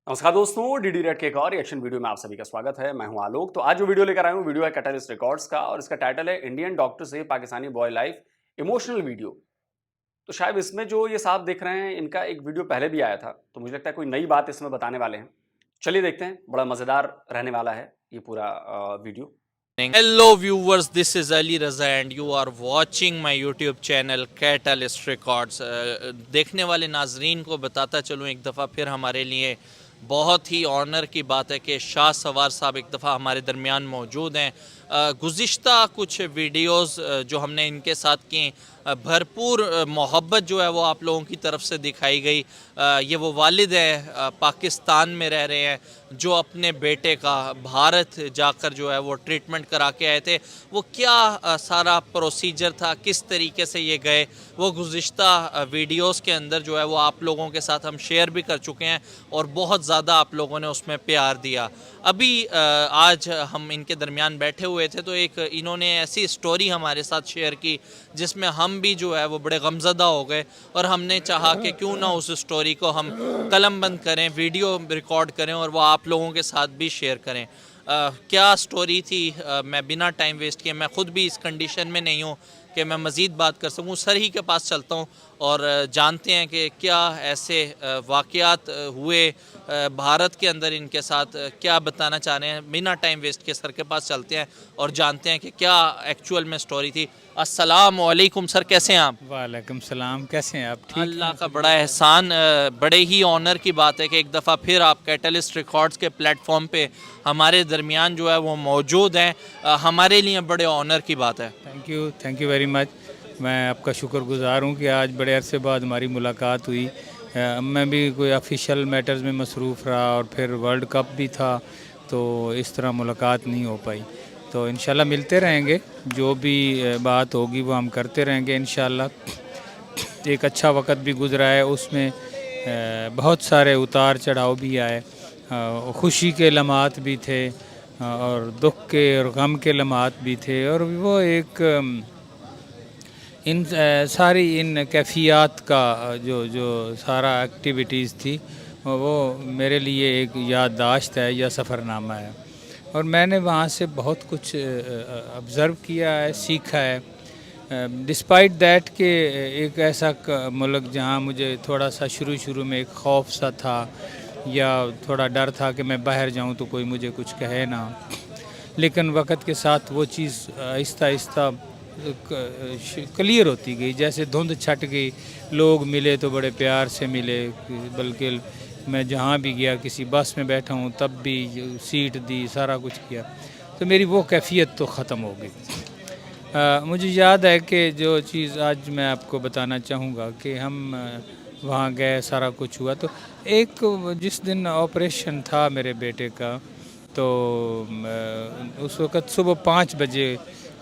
नमस्कार दोस्तों, DD red के एक और रिएक्शन वीडियो में आप सभी का स्वागत है। मैं हूं आलोक। तो आज जो वीडियो लेकर आया हूं, वीडियो है कैटलिस्ट रिकॉर्ड्स का और इसका टाइटल है इंडियन डॉक्टर से Pakistani boy life emotional video. तो शायद इसमें जो ये साहब दिख रहे हैं, इनका एक वीडियो पहले भी आया था, तो मुझे लगता है कोई नई बात इसमें बताने वाले हैं। चलिए देखते हैं, बड़ा मजेदार रहने वाला है ये पूरा video. Hello viewers, this is Ali Raza and you are watching my YouTube channel Catalyst Records। देखने वाले नाजरीन को बताता चलूँ एक दफ़ा फिर, हमारे लिए बहुत ही ऑनर की बात है कि शाह सवार साहब एक दफ़ा हमारे दरमियान मौजूद हैं। गुज़िश्ता कुछ वीडियोस जो हमने इनके साथ की, भरपूर मोहब्बत जो है वो आप लोगों की तरफ से दिखाई गई। ये वो वालिद है, पाकिस्तान में रह रहे हैं, जो अपने बेटे का भारत जाकर जो है वो ट्रीटमेंट करा के आए थे। वो क्या सारा प्रोसीजर था, किस तरीके से ये गए, वो गुज़िश्ता वीडियोस के अंदर जो है वो आप लोगों के साथ हम शेयर भी कर चुके हैं और बहुत ज़्यादा आप लोगों ने उसमें प्यार दिया। अभी आज हम इनके दरमियान बैठे हुए थे तो एक इन्होंने ऐसी स्टोरी हमारे साथ शेयर की जिसमें हम भी जो है वो बड़े गमज़दा हो गए और हमने चाहा कि क्यों ना उस स्टोरी को हम कलम बंद करें, वीडियो रिकॉर्ड करें और वो आप लोगों के साथ भी शेयर करें। क्या स्टोरी थी, मैं बिना टाइम वेस्ट किए, मैं ख़ुद भी इस कंडीशन में नहीं हूँ कि मैं मज़ीद बात कर सकूँ। सर ही के पास चलता हूँ और जानते हैं कि क्या ऐसे वाक़यात हुए भारत के अंदर इनके साथ, क्या बताना चाह रहे हैं। बिना टाइम वेस्ट के सर के पास चलते हैं और जानते हैं कि क्या एक्चुअल में स्टोरी थी। अस्सलाम वालेकुम सर, कैसे हैं आप? वालेकुम सलाम, कैसे हैं आप? ठीक अल्लाह का बड़ा एहसान। बड़े ही ऑनर की बात है कि एक दफ़ा फिर आप कैटलिस्ट रिकॉर्ड्स के प्लेटफॉर्म पे हमारे दरमियान जो है वो मौजूद हैं। हमारे लिए बड़े ऑनर की बात है। Thank you very much. मैं आपका शुक्रगुज़ार हूँ कि आज बड़े अरसे बाद हमारी मुलाकात हुई। मैं भी कोई ऑफिशियल मैटर्स में मसरूफ़ रहा और फिर वर्ल्ड कप भी था, तो इस तरह मुलाकात नहीं हो पाई। तो इंशाल्लाह मिलते रहेंगे, जो भी बात होगी वो हम करते रहेंगे इंशाल्लाह। एक अच्छा वक्त भी गुज़रा है, उसमें बहुत सारे उतार चढ़ाव भी आए, खुशी के लम्हात भी थे और दुख के और गम के लम्हात भी थे। और वो एक इन सारी इन कैफियत का जो सारा एक्टिविटीज़ थी, वो मेरे लिए एक याददाश्त है या सफ़रनामा है। और मैंने वहाँ से बहुत कुछ ऑब्ज़र्व किया है, सीखा है। डिस्पाइट दैट कि एक ऐसा मुल्क जहाँ मुझे थोड़ा सा शुरू में एक खौफ सा था या थोड़ा डर था कि मैं बाहर जाऊँ तो कोई मुझे कुछ कहे ना, लेकिन वक्त के साथ वो चीज़ आहिस्ता आहिस्ता क्लियर होती गई। जैसे धुंध छट गई, लोग मिले तो बड़े प्यार से मिले, बल्कि मैं जहाँ भी गया, किसी बस में बैठा हूँ तब भी सीट दी, सारा कुछ किया, तो मेरी वो कैफियत तो ख़त्म हो गई। मुझे याद है कि जो चीज़ आज मैं आपको बताना चाहूँगा कि हम वहाँ गए, सारा कुछ हुआ। तो एक जिस दिन ऑपरेशन था मेरे बेटे का, तो उस वक़्त सुबह 5 बजे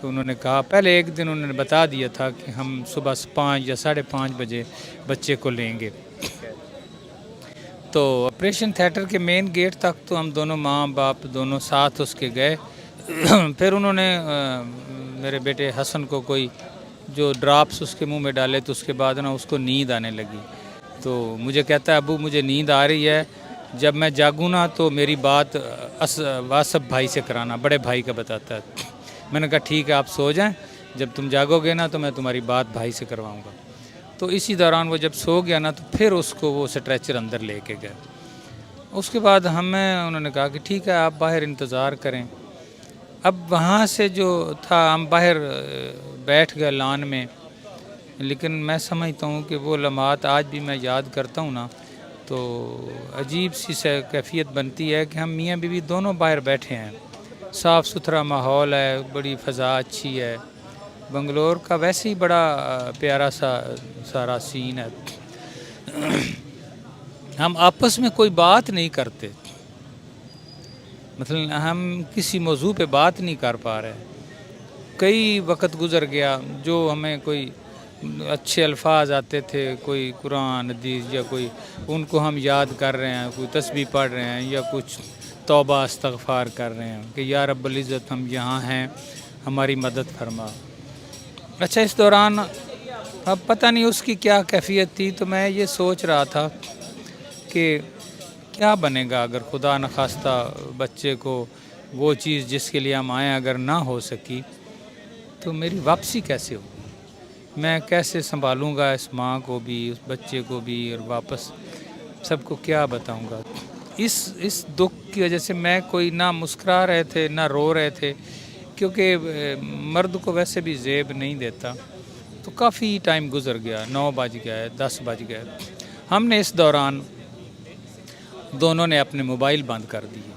उन्होंने कहा। पहले एक दिन उन्होंने बता दिया था कि हम सुबह 5 या 5:30 बजे बच्चे को लेंगे। तो ऑपरेशन थिएटर के मेन गेट तक तो हम दोनों माँ बाप दोनों साथ उसके गए। फिर उन्होंने मेरे बेटे हसन को कोई जो ड्रॉप्स उसके मुंह में डाले, तो उसके बाद ना उसको नींद आने लगी। तो मुझे कहता है, अबू मुझे नींद आ रही है, जब मैं जागूँ ना तो मेरी बात वासफ भाई से कराना, बड़े भाई का बताता है। मैंने कहा ठीक है, आप सो जाएं, जब तुम जागोगे ना तो मैं तुम्हारी बात भाई से करवाऊंगा। तो इसी दौरान वो जब सो गया ना, तो फिर उसको वो स्ट्रेचर अंदर लेके गए। उसके बाद उन्होंने कहा कि ठीक है, आप बाहर इंतज़ार करें। अब वहाँ से जो था, हम बाहर बैठ गए लॉन में, लेकिन मैं समझता हूँ कि वो लम्हात आज भी मैं याद करता हूँ ना, तो अजीब सी कैफियत बनती है कि हम मियाँ बीवी दोनों बाहर बैठे हैं, साफ़ सुथरा माहौल है, बड़ी फ़ज़ा अच्छी है। बंगलोर का वैसे ही बड़ा प्यारा सा सारा सीन है। हम आपस में कोई बात नहीं करते, मतलब हम किसी मौजू पे बात नहीं कर पा रहे। कई वक्त गुज़र गया, जो हमें कोई अच्छे अल्फाज आते थे, कोई कुरान हदीस या कोई, उनको हम याद कर रहे हैं, कोई तस्बीह पढ़ रहे हैं या कुछ तौबा इस्तग़फ़ार कर रहे हैं कि या रब्बुल इज़्ज़त हम यहाँ हैं, हमारी मदद फरमा। अच्छा, इस दौरान अब पता नहीं उसकी क्या कैफियत थी, तो मैं ये सोच रहा था कि क्या बनेगा अगर खुदा न खास्ता बच्चे को वो चीज़ जिसके लिए हम आए अगर ना हो सकी, तो मेरी वापसी कैसे होगी? मैं कैसे संभालूंगा इस माँ को भी, उस बच्चे को भी, और वापस सबको क्या बताऊंगा? इस दुख की वजह से मैं कोई ना मुस्कुरा रहे थे ना रो रहे थे, क्योंकि मर्द को वैसे भी जेब नहीं देता। तो काफ़ी टाइम गुजर गया, 9 बज गए, 10 बज गए। हमने इस दौरान दोनों ने अपने मोबाइल बंद कर दिए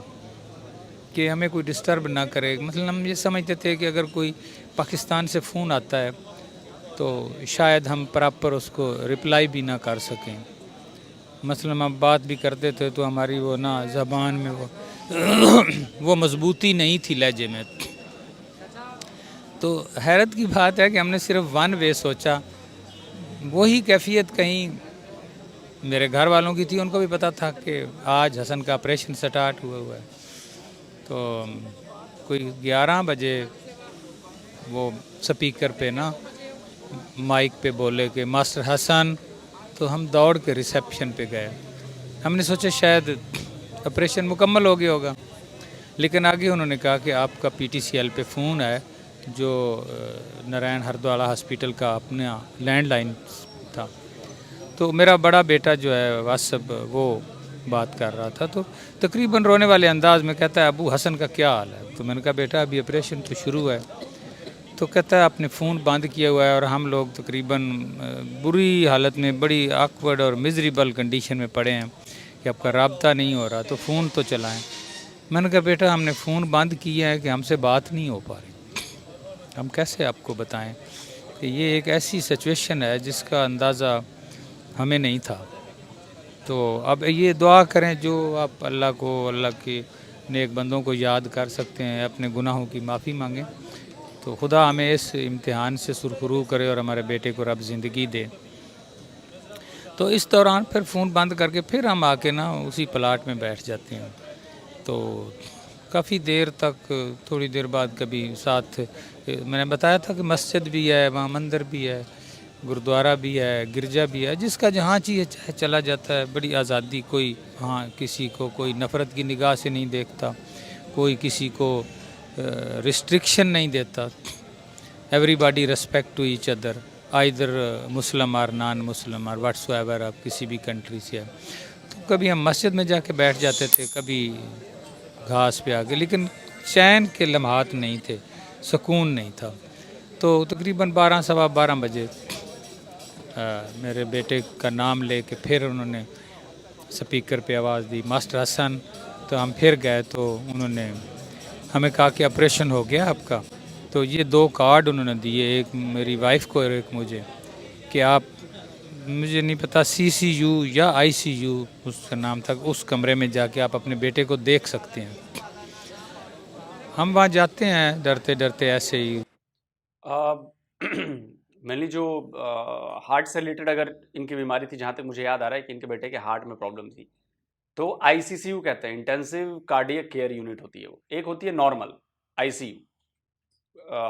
कि हमें कोई डिस्टर्ब ना करे। मतलब हम ये समझते थे कि अगर कोई पाकिस्तान से फ़ोन आता है तो शायद हम प्रॉपर उसको रिप्लाई भी ना कर सकें। मतलब हम बात भी करते थे तो हमारी वो ना ज़बान में वो मजबूती नहीं थी लहजे में। तो हैरत की बात है कि हमने सिर्फ वन वे सोचा। वही कैफियत कहीं मेरे घर वालों की थी, उनको भी पता था कि आज हसन का ऑपरेशन स्टार्ट हुआ है। तो कोई 11 बजे वो स्पीकर पे ना माइक पे बोले कि मास्टर हसन। तो हम दौड़ के रिसेप्शन पे गए। हमने सोचा शायद ऑपरेशन मुकम्मल हो गया होगा, लेकिन आगे उन्होंने कहा कि आपका PTCL पे फ़ोन है, जो नारायण हरद्वाला हॉस्पिटल का अपना लैंडलाइन था। तो मेरा बड़ा बेटा जो है वासब वो बात कर रहा था, तो तकरीबन रोने वाले अंदाज में कहता है, अबू हसन का क्या हाल है? तो मैंने कहा बेटा अभी ऑपरेशन तो शुरू है। तो कहता है आपने फ़ोन बंद किया हुआ है और हम लोग तकरीबन बुरी हालत में, बड़ी आकवर्ड और मिजरेबल कंडीशन में पड़े हैं कि आपका राब्ता नहीं हो रहा, तो फ़ोन तो चलाएं। मैंने कहा बेटा हमने फ़ोन बंद किया है कि हमसे बात नहीं हो पा रही, हम कैसे आपको बताएं कि ये एक ऐसी सिचुएशन है जिसका अंदाज़ा हमें नहीं था। तो अब ये दुआ करें जो आप अल्लाह को, अल्लाह के नेक बंदों को याद कर सकते हैं, अपने गुनाहों की माफ़ी मांगें, तो खुदा हमें इस इम्तिहान से सुरखरू करे और हमारे बेटे को रब ज़िंदगी दे। तो इस दौरान फिर फ़ोन बंद करके फिर हम आके ना उसी प्लाट में बैठ जाते हैं। तो काफ़ी देर तक, थोड़ी देर बाद कभी साथ, मैंने बताया था कि मस्जिद भी है, वहाँ मंदिर भी है, गुरुद्वारा भी है, गिरजा भी है, जिसका जहाँ चाहिए चाहे चला जाता है। बड़ी आज़ादी, कोई हाँ किसी को कोई नफ़रत की निगाह से नहीं देखता, कोई किसी को रिस्ट्रिक्शन नहीं देता। Everybody respect to each other, either Muslim or non मुस्लिम और व्हाट्सएवर आप किसी भी कंट्री से है। तो कभी हम मस्जिद में जाके बैठ जाते थे, कभी घास पे आके, लेकिन चैन के लम्हात नहीं थे, सुकून नहीं था। तो तकरीबन 12 सवा 12 बजे मेरे बेटे का नाम लेके फिर उन्होंने स्पीकर पे आवाज़ दी, मास्टर हसन। तो हम फिर गए तो उन्होंने हमें कहा कि ऑपरेशन हो गया आपका। तो ये 2 कार्ड उन्होंने दिए, एक मेरी वाइफ को और एक मुझे, कि आप, मुझे नहीं पता CCU या ICU उसका नाम था, उस कमरे में जाके आप अपने बेटे को देख सकते हैं। हम वहाँ जाते हैं डरते डरते ऐसे ही। मेनली जो हार्ट से रिलेटेड अगर इनकी बीमारी थी, जहाँ तक मुझे याद आ रहा है कि इनके बेटे के हार्ट में प्रॉब्लम थी, तो ICCU कहते हैं, इंटेंसिव कार्डियक केयर यूनिट होती है वो। एक होती है नॉर्मल ICU,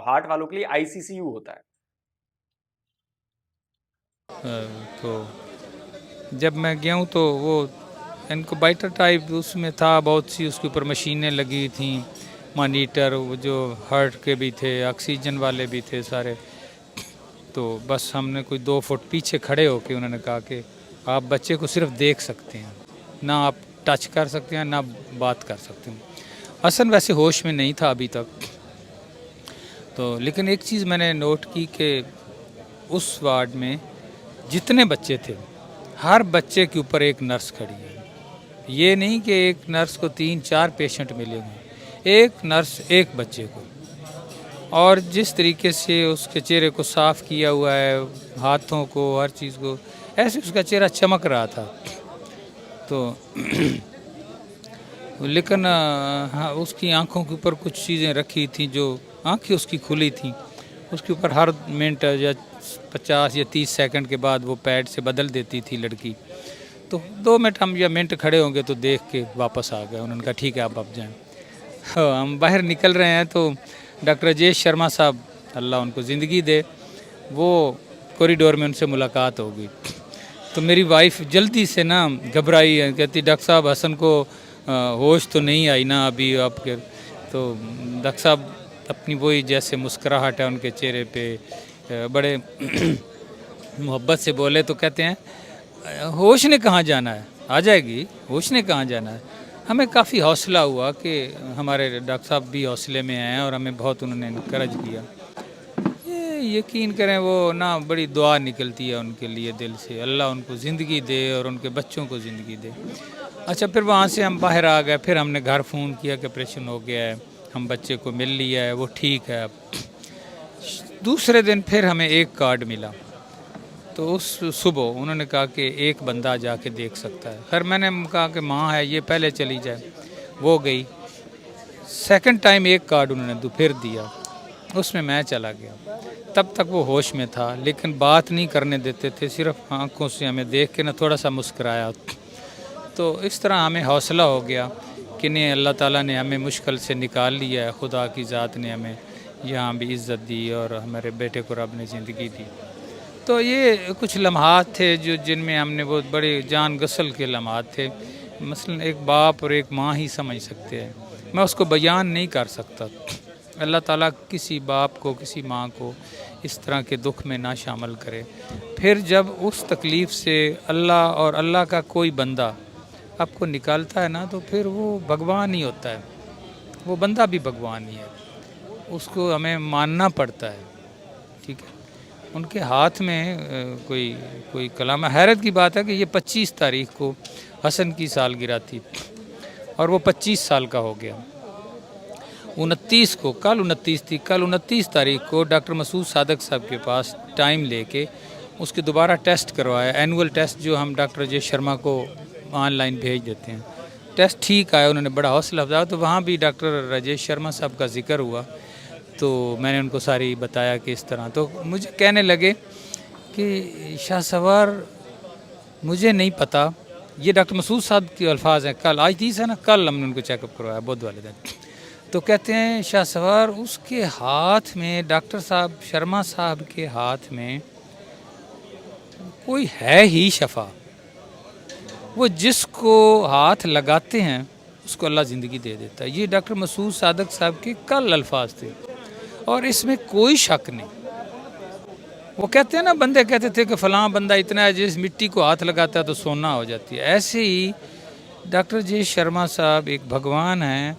हार्ट वालों के लिए ICCU होता है। तो जब मैं गया हूँ तो वो इनक्यूबेटर टाइप उसमें था, बहुत सी उसके ऊपर मशीनें लगी थी, मॉनिटर, वो जो हार्ट के भी थे, ऑक्सीजन वाले भी थे सारे। तो बस हमने कोई 2 फुट पीछे खड़े होके उन्होंने कहा कि आप बच्चे को सिर्फ देख सकते हैं, ना आप टच कर सकते हैं ना बात कर सकते हैं। हसन वैसे होश में नहीं था अभी तक। तो लेकिन एक चीज़ मैंने नोट की कि उस वार्ड में जितने बच्चे थे, हर बच्चे के ऊपर एक नर्स खड़ी है। ये नहीं कि एक नर्स को 3-4 पेशेंट मिलेंगे, एक नर्स एक बच्चे को। और जिस तरीके से उसके चेहरे को साफ़ किया हुआ है, हाथों को, हर चीज़ को, ऐसे उसका चेहरा चमक रहा था। तो लेकिन हाँ, उसकी आंखों के ऊपर कुछ चीज़ें रखी थी, जो आंखें उसकी खुली थी, उसके ऊपर हर मिनट या 50 या 30 सेकंड के बाद वो पैड से बदल देती थी लड़की। तो 2 मिनट हम या मिनट खड़े होंगे तो देख के वापस आ गए। उन्होंने कहा ठीक है आप जाएं। हाँ, हम बाहर निकल रहे हैं तो डॉक्टर राजेश शर्मा साहब, अल्लाह उनको ज़िंदगी दे, वो कॉरिडोर में उनसे मुलाकात हो गई। तो मेरी वाइफ जल्दी से ना घबराई है, कहती डॉक्टर साहब हसन को होश तो नहीं आई ना अभी आपके। तो डॉक्टर साहब अपनी वही जैसे मुस्कुराहट है उनके चेहरे पे, बड़े मोहब्बत से बोले तो कहते हैं होश ने कहाँ जाना है, आ जाएगी, होश ने कहाँ जाना है। हमें काफ़ी हौसला हुआ कि हमारे डॉक्टर साहब भी हौसले में आए और हमें बहुत उन्होंने इनकरेज किया। ये यकीन करें वो ना बड़ी दुआ निकलती है उनके लिए दिल से, अल्लाह उनको ज़िंदगी दे और उनके बच्चों को ज़िंदगी दे। अच्छा, फिर वहाँ से हम बाहर आ गए, फिर हमने घर फ़ोन किया कि ऑपरेशन हो गया है, हम बच्चे को मिल लिया है, वो ठीक है अब। दूसरे दिन फिर हमें एक कार्ड मिला, तो उस सुबह उन्होंने कहा कि एक बंदा जाके देख सकता है। खैर मैंने कहा कि माँ है ये पहले चली जाए, वो गई। सेकंड टाइम एक कार्ड उन्होंने फिर दिया, उसमें मैं चला गया। तब तक वो होश में था लेकिन बात नहीं करने देते थे, सिर्फ आंखों से हमें देख के ना थोड़ा सा मुस्कुराया। तो इस तरह हमें हौसला हो गया कि नहीं, अल्लाह ताला ने हमें मुश्किल से निकाल लिया है, खुदा की ज़ात ने हमें यहाँ भी इज़्ज़त दी और हमारे बेटे को रब ने ज़िंदगी दी। तो ये कुछ लम्हात थे जो जिनमें हमने बहुत बड़े जान गसल के लम्हात थे। मसलन एक बाप और एक माँ ही समझ सकते हैं, मैं उसको बयान नहीं कर सकता। अल्लाह ताला किसी बाप को किसी माँ को इस तरह के दुख में ना शामिल करे। फिर जब उस तकलीफ़ से अल्लाह और अल्लाह का कोई बंदा आपको निकालता है ना, तो फिर वो भगवान ही होता है, वो बंदा भी भगवान ही है, उसको हमें मानना पड़ता है। ठीक है, उनके हाथ में कोई कलाम। हैरत की बात है कि ये 25 तारीख को हसन की सालगिरह थी और वो 25 साल का हो गया। 29 को, कल 29 थी, कल 29 तारीख को डॉक्टर मसूद सादक साहब के पास टाइम लेके उसके दोबारा टेस्ट करवाया, एनुअल टेस्ट जो हम डॉक्टर अजय शर्मा को ऑनलाइन भेज देते हैं। टेस्ट ठीक आया, उन्होंने बड़ा हौसला अफजाया। तो वहाँ भी डॉक्टर राजेश शर्मा साहब का जिक्र हुआ, तो मैंने उनको सारी बताया कि इस तरह। तो मुझे कहने लगे कि शाहसवार मुझे नहीं पता, ये डॉक्टर मसूद साहब के अल्फाज हैं, कल आज 30 है ना, कल हमने उनको चेकअप करवाया बुध वाले दिन। तो कहते हैं शाहसवार उसके हाथ में, डॉक्टर साहब शर्मा साहब के हाथ में कोई है ही शफा, वो जिसको हाथ लगाते हैं उसको अल्लाह ज़िंदगी दे देता है। ये डॉक्टर मसूद सादक साहब के कल अल्फाज थे और इसमें कोई शक नहीं। वो कहते हैं ना, बंदे कहते थे कि फ़लाँ बंदा इतना है जिस मिट्टी को हाथ लगाता है तो सोना हो जाती है, ऐसे ही डॉक्टर जे शर्मा साहब एक भगवान हैं,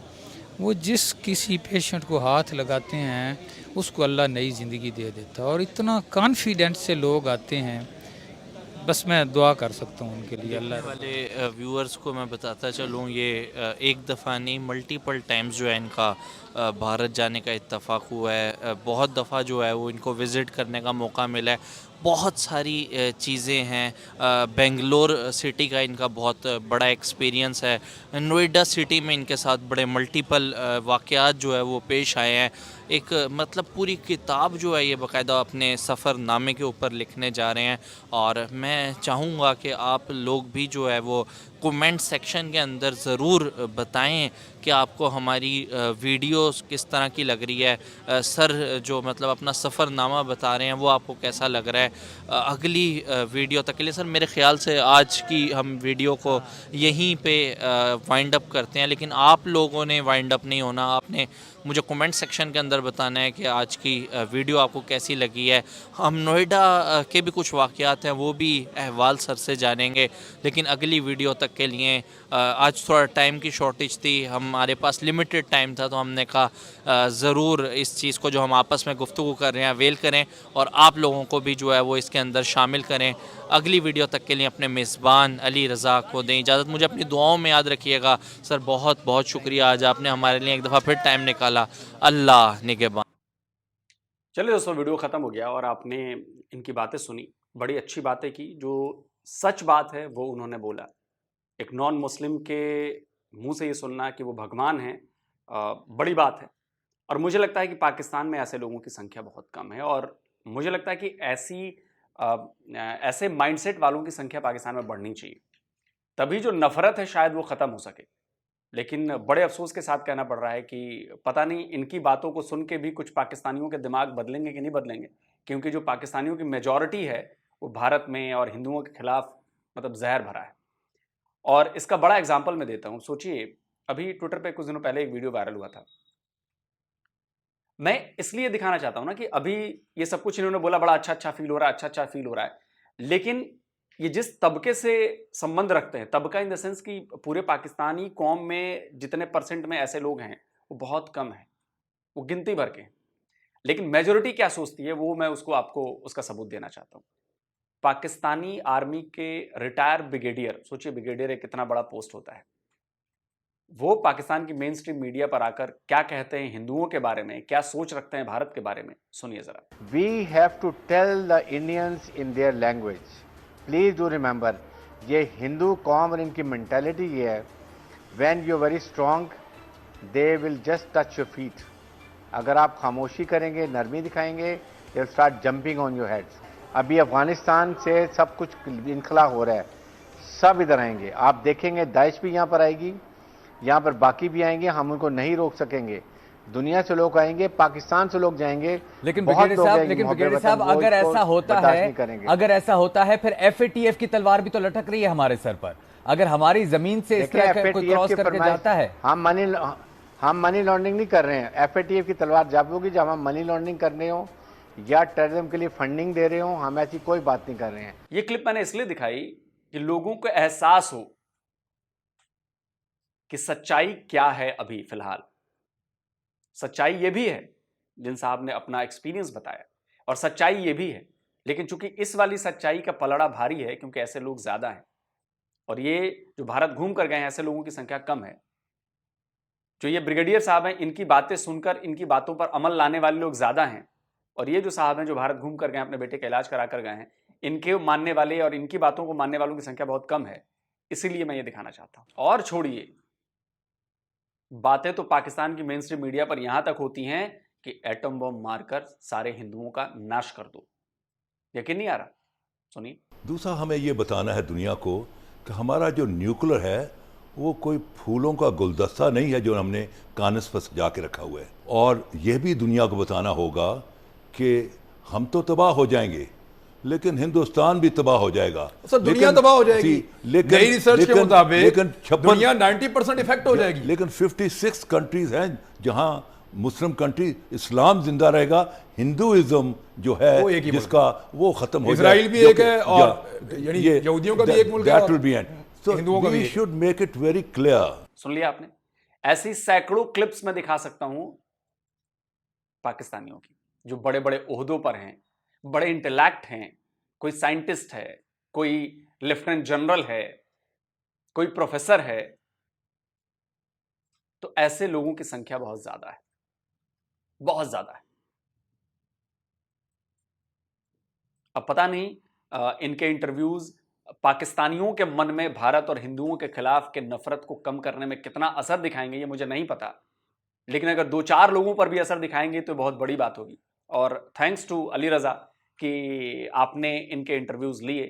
वो जिस किसी पेशेंट को हाथ लगाते हैं उसको अल्लाह नई ज़िंदगी दे देता है। और इतना कॉन्फिडेंस से लोग आते हैं, बस मैं दुआ कर सकता हूँ उनके लिए। अल्लाह वाले व्यूअर्स को मैं बताता चलूँ, ये एक दफ़ा नहीं मल्टीपल टाइम्स जो है इनका भारत जाने का इत्तेफाक हुआ है। बहुत दफ़ा जो है वो इनको विज़िट करने का मौका मिला है। बहुत सारी चीज़ें हैं। बेंगलोर सिटी का इनका बहुत बड़ा एक्सपीरियंस है। नोएडा सिटी में इनके साथ बड़े मल्टीपल वाक़यात जो है वो पेश आए हैं। एक मतलब पूरी किताब जो है ये बाकायदा अपने सफ़रनामे के ऊपर लिखने जा रहे हैं। और मैं चाहूँगा कि आप लोग भी जो है वो कमेंट सेक्शन के अंदर ज़रूर बताएं कि आपको हमारी वीडियोस किस तरह की लग रही है। सर जो मतलब अपना सफ़रनामा बता रहे हैं वो आपको कैसा लग रहा है। अगली वीडियो तक के लिए सर मेरे ख़्याल से आज की हम वीडियो को यहीं पे वाइंड अप करते हैं, लेकिन आप लोगों ने वाइंड अप नहीं होना, आपने मुझे कमेंट सेक्शन के अंदर बताना है कि आज की वीडियो आपको कैसी लगी है। हम नोएडा के भी कुछ वाक़यात हैं वो भी अहवाल सर से जानेंगे, लेकिन अगली वीडियो तक के लिए आज थोड़ा टाइम की शॉर्टेज थी, हमारे पास लिमिटेड टाइम था, तो हमने कहा ज़रूर इस चीज़ को जो हम आपस में गुफ्तगू कर रहे हैं अवेल करें और आप लोगों को भी जो है वो इसके अंदर शामिल करें। अगली वीडियो तक के लिए अपने मेज़बान अली रज़ा को दें इजाज़त। मुझे अपनी दुआओं में याद रखिएगा। सर बहुत बहुत शुक्रिया, आज आपने हमारे लिए एक दफ़ा फिर टाइम निकाला। अल्लाह निगहबान। चलिए दोस्तों, वीडियो ख़त्म हो गया और आपने इनकी बातें सुनी, बड़ी अच्छी बातें की। जो सच बात है वो उन्होंने बोला। एक नॉन मुस्लिम के मुंह से ये सुनना कि वो भगवान हैं, बड़ी बात है। और मुझे लगता है कि पाकिस्तान में ऐसे लोगों की संख्या बहुत कम है और मुझे लगता है कि ऐसे माइंडसेट वालों की संख्या पाकिस्तान में बढ़नी चाहिए, तभी जो नफरत है शायद वो ख़त्म हो सके। लेकिन बड़े अफसोस के साथ कहना पड़ रहा है कि पता नहीं इनकी बातों को सुन के भी कुछ पाकिस्तानियों के दिमाग बदलेंगे कि नहीं बदलेंगे, क्योंकि जो पाकिस्तानियों की मेजॉरिटी है वो भारत में और हिंदुओं के खिलाफ मतलब जहर भरा है। और इसका बड़ा एग्जाम्पल मैं देता हूं। सोचिए, अभी ट्विटर पे कुछ दिनों पहले एक वीडियो वायरल हुआ था। मैं इसलिए दिखाना चाहता हूं ना कि अभी ये सब कुछ इन्होंने बोला, बड़ा अच्छा अच्छा फील हो रहा है, अच्छा अच्छा फील हो रहा है, लेकिन ये जिस तबके से संबंध रखते हैं, तबका इन द सेंस कि पूरे पाकिस्तानी कौम में जितने परसेंट में ऐसे लोग हैं वो बहुत कम है, वो गिनती भर के हैं। लेकिन मेजोरिटी क्या सोचती है वो मैं उसको आपको उसका सबूत देना चाहता हूं। पाकिस्तानी आर्मी के रिटायर ब्रिगेडियर, सोचिए ब्रिगेडियर एक कितना बड़ा पोस्ट होता है, वो पाकिस्तान की मेन स्ट्रीम मीडिया पर आकर क्या कहते हैं हिंदुओं के बारे में, क्या सोच रखते हैं भारत के बारे में, सुनिए जरा। We have to tell the Indians in their language. Please do remember, ये हिंदू कौम और इनकी मेंटालिटी ये है, when you're very strong, they will just touch your feet. अगर आप खामोशी करेंगे, नरमी दिखाएंगे, they will start jumping on your heads. अभी अफगानिस्तान से सब कुछ इनखला हो रहा है, सब इधर आएंगे, आप देखेंगे दाइश भी यहाँ पर आएगी, यहाँ पर बाकी भी आएंगे, हम उनको नहीं रोक सकेंगे। दुनिया से लोग आएंगे, पाकिस्तान से लोग जाएंगे। लेकिन ब्रिगेडियर साहब अगर ऐसा होता है फिर एफएटीएफ की तलवार भी तो लटक रही है हमारे सर पर। अगर हमारी जमीन से इस तरह का कोई क्रॉस करके जाता है, हम मनी लॉन्ड्रिंग नहीं कर रहे हैं। एफएटीएफ की तलवार जब होगी जब हम मनी लॉन्ड्रिंग कर रहे हो या टेररिज्म के लिए फंडिंग दे रहे हो, हम ऐसी कोई बात नहीं कर रहे हैं। ये क्लिप मैंने इसलिए दिखाई कि लोगों को एहसास हो कि सच्चाई क्या है। अभी फिलहाल सच्चाई ये भी है, जिन साहब ने अपना एक्सपीरियंस बताया, और सच्चाई ये भी है, लेकिन चूंकि इस वाली सच्चाई का पलड़ा भारी है क्योंकि ऐसे लोग ज्यादा हैं, और ये जो भारत घूम कर गए हैं ऐसे लोगों की संख्या कम है। जो ये ब्रिगेडियर साहब हैं, इनकी बातें सुनकर इनकी बातों पर अमल लाने वाले लोग ज्यादा हैं, और ये जो साहब हैं जो भारत घूम कर गए, अपने बेटे का इलाज करा कर गए हैं, इनके मानने वाले और इनकी बातों को मानने वालों की संख्या बहुत कम है। इसीलिए मैं ये दिखाना चाहता हूं। और छोड़िए, बातें तो पाकिस्तान की मेन स्ट्रीम मीडिया पर यहां तक होती हैं कि एटम बम मारकर सारे हिंदुओं का नाश कर दो। यकीन नहीं आ रहा? सुनिए। दूसरा, हमें ये बताना है दुनिया को कि हमारा जो न्यूक्लियर है वो कोई फूलों का गुलदस्ता नहीं है जो हमने कानस पर सजा के रखा हुआ है। और यह भी दुनिया को बताना होगा कि हम तो तबाह हो जाएंगे लेकिन हिंदुस्तान भी तबाह हो जाएगा। सर दुनिया तबाह हो जाएगी, लेकिन नई रिसर्च के मुताबिक लेकिन दुनिया 90% इफेक्ट हो जाएगी। लेकिन 56 कंट्रीज हैं जहां मुस्लिम कंट्री, इस्लाम जिंदा रहेगा, हिंदुइज्म जो है वो एक ही जिसका वो खत्म हो इजराइल भी एक है और यानी यहूदियों का भी एक मुल्क है, that will be and so we should make it very clear. सुन लिया आपने? ऐसी सैकड़ों क्लिप्स में दिखा सकता हूं पाकिस्तानियों की जो बड़े बड़े ओहदों पर हैं, बड़े इंटेलेक्ट हैं, कोई साइंटिस्ट है, कोई लेफ्टिनेंट जनरल है, कोई प्रोफेसर है, तो ऐसे लोगों की संख्या बहुत ज्यादा है, बहुत ज्यादा है। अब पता नहीं इनके इंटरव्यूज पाकिस्तानियों के मन में भारत और हिंदुओं के खिलाफ के नफरत को कम करने में कितना असर दिखाएंगे, ये मुझे नहीं पता, लेकिन अगर 2-4 लोगों पर भी असर दिखाएंगे तो बहुत बड़ी बात होगी। और थैंक्स टू अली रजा कि आपने इनके इंटरव्यूज लिए,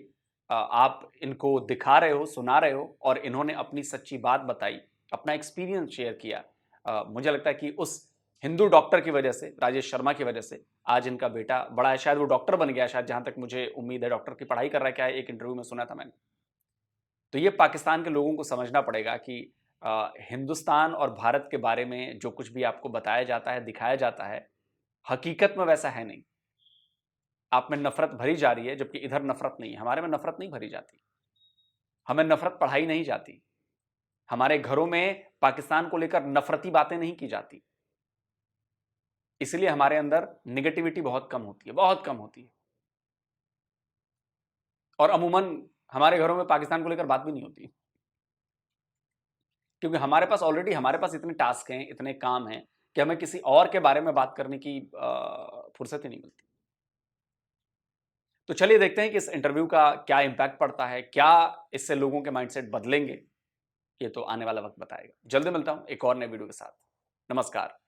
आप इनको दिखा रहे हो, सुना रहे हो, और इन्होंने अपनी सच्ची बात बताई, अपना एक्सपीरियंस शेयर किया। मुझे लगता है कि उस हिंदू डॉक्टर की वजह से, राजेश शर्मा की वजह से आज इनका बेटा बड़ा है, शायद वो डॉक्टर बन गया, शायद जहां तक मुझे उम्मीद है डॉक्टर की पढ़ाई कर रहा है, क्या है, एक इंटरव्यू में सुना था मैंने। तो ये पाकिस्तान के लोगों को समझना पड़ेगा कि हिंदुस्तान और भारत के बारे में जो कुछ भी आपको बताया जाता है, दिखाया जाता है, हकीकत में वैसा है नहीं। आप में नफरत भरी जा रही है, जबकि इधर नफरत नहीं है। हमारे में नफरत नहीं भरी जाती, हमें नफरत पढ़ाई नहीं जाती, हमारे घरों में पाकिस्तान को लेकर नफरती बातें नहीं की जाती, इसलिए हमारे अंदर निगेटिविटी बहुत कम होती है, बहुत कम होती है। और अमूमन हमारे घरों में पाकिस्तान को लेकर बात भी नहीं होती, क्योंकि हमारे पास ऑलरेडी हमारे पास इतने टास्क हैं, इतने काम हैं कि हमें किसी और के बारे में बात करने की फुर्सत ही नहीं मिलती। तो चलिए देखते हैं कि इस इंटरव्यू का क्या इंपैक्ट पड़ता है, क्या इससे लोगों के माइंडसेट बदलेंगे, ये तो आने वाला वक्त बताएगा। जल्दी मिलता हूं एक और नए वीडियो के साथ। नमस्कार,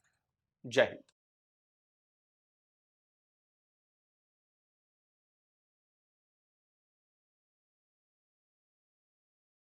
जय हिंद।